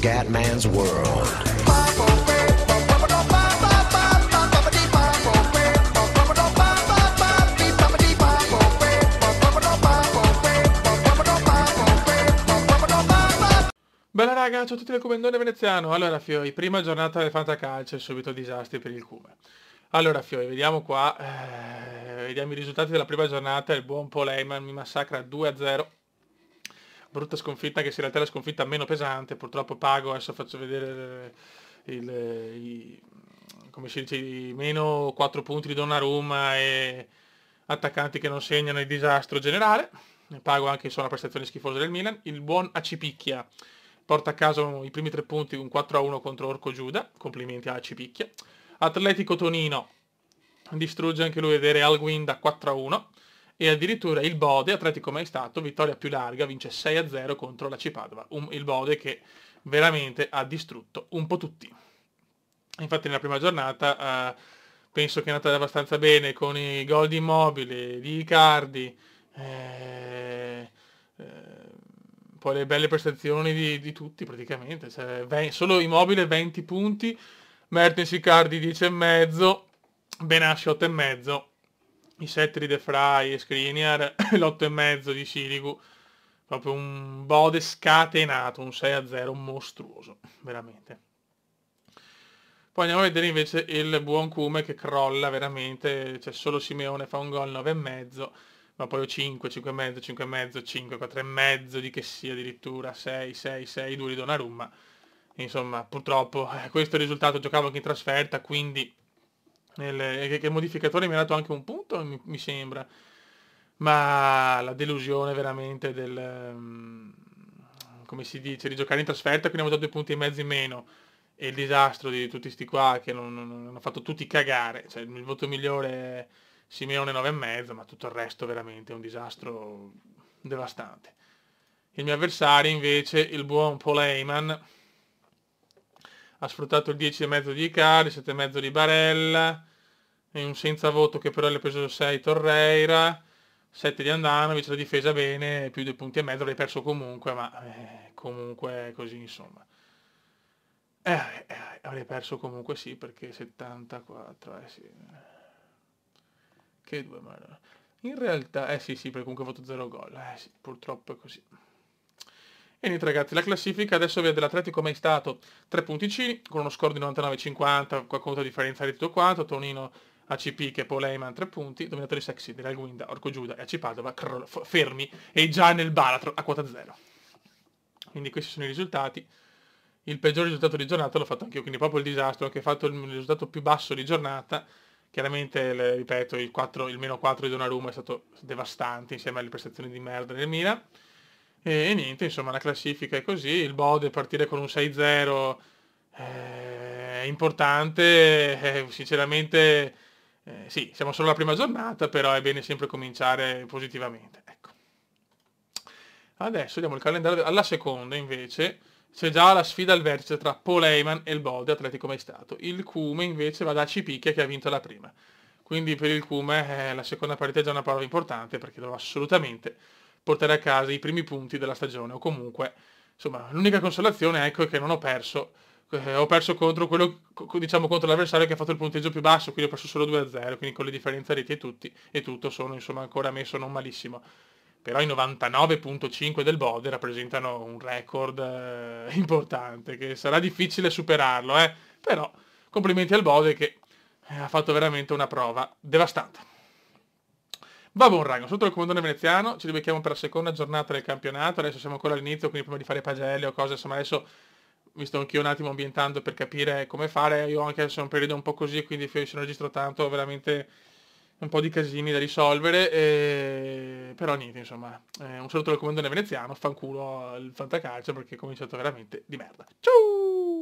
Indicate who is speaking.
Speaker 1: Scatman's World.
Speaker 2: Bella raga, ciao a tutti dal Comendone Veneziano. Allora Fioi, prima giornata del Fantacalcio e subito disastri per il Cume. Allora Fioi, vediamo qua, vediamo i risultati della prima giornata. Il buon Paul Heyman mi massacra 2-0. Brutta sconfitta, che in realtà è la sconfitta meno pesante. Purtroppo pago, adesso faccio vedere come si dice, i meno 4 punti di Donnarumma e attaccanti che non segnano, il disastro generale. Ne pago anche insomma, la prestazione schifosa del Milan. Il buon Acipicchia porta a casa i primi 3 punti, un 4-1 contro Orco Giuda. Complimenti a Acipicchia. Atletico Tonino distrugge anche lui vedere Alguinda 4-1. E addirittura il Bode, Atletico mai stato, vittoria più larga, vince 6-0 contro la Cipadova. Il Bode che veramente ha distrutto un po' tutti. Infatti nella prima giornata penso che è andata abbastanza bene con i gol di Immobile, di Icardi, poi le belle prestazioni di tutti praticamente. Cioè, solo Immobile 20 punti, Mertens, Icardi 10,5, Benassi 8,5, i 7 di De Vrij e Skriniar, l'8,5 di Sirigu. Proprio un Bode scatenato, un 6-0 mostruoso, veramente. Poi andiamo a vedere invece il buon Cume che crolla veramente, cioè solo Simeone fa un gol 9,5, ma poi 5, 5,5, 5,5, 5, 4,5 di che sia addirittura, 6, 6, 6, 2 di Donnarumma. Insomma, purtroppo questo è il risultato, giocavo anche in trasferta, quindi che il modificatore mi ha dato anche un punto, mi sembra. Ma la delusione veramente come si dice, di giocare in trasferta, quindi abbiamo già 2,5 punti in meno. E il disastro di tutti sti qua che non hanno fatto tutti cagare. Cioè, il voto migliore è Simeone 9,5, ma tutto il resto veramente è un disastro devastante. Il mio avversario invece, il buon Paul Heyman, ha sfruttato il 10,5 di Icardi, 7,5 di Barella, e un senza voto che però le ha preso 6 Torreira, 7 di Andanovic, la difesa bene, più 2,5 punti, avrei perso comunque, ma comunque così insomma. Avrei perso comunque sì, perché 74, sì. Che due, ma in realtà, sì, perché comunque ho fatto 0 gol, sì, purtroppo è così. E niente ragazzi, la classifica adesso vede l'Atletico mai stato 3 punticini, con uno score di 99,50, qualcosa di differenza di tutto quanto, Tonino, ACP che Paul Heyman 3 punti, dominatori sexy dell'Alguinda, Orco Giuda e AC Padova, fermi e già nel baratro a quota 0. Quindi questi sono i risultati. Il peggior risultato di giornata l'ho fatto anch'io, quindi proprio il disastro, che ho fatto il risultato più basso di giornata. Chiaramente, ripeto, il meno 4 di Donnarumma è stato devastante, insieme alle prestazioni di merda del Milan. E niente, insomma, la classifica è così. Il Bode partire con un 6-0 è importante, sinceramente sì, siamo solo alla prima giornata, però è bene sempre cominciare positivamente. Ecco. Adesso diamo il calendario alla seconda, invece. C'è già la sfida al vertice tra Paul Heyman e il Bode, Atletico mai stato. Il Cume invece va da Cipicchia che ha vinto la prima. Quindi per il Cume la seconda partita è già una prova importante perché dovrà assolutamente portare a casa i primi punti della stagione. O comunque, insomma, l'unica consolazione ecco, è che non ho perso. Ho perso contro quello, diciamo, contro l'avversario che ha fatto il punteggio più basso, quindi ho perso solo 2-0, quindi con le differenze reti e tutto sono insomma ancora messo non malissimo. Però i 99,5 del Bode rappresentano un record importante, che sarà difficile superarlo, però complimenti al Bode che ha fatto veramente una prova devastante. Va buon raga, sotto il comandone veneziano, ci ribecchiamo per la seconda giornata del campionato, adesso siamo ancora all'inizio, quindi prima di fare pagelle o cose, insomma adesso mi sto anch'io un attimo ambientando per capire come fare, io anche adesso è un periodo un po' così, quindi se non registro tanto, veramente un po' di casini da risolvere, però niente, insomma, un saluto dal comandone veneziano, fanculo il fantacalcio perché è cominciato veramente di merda. Ciao!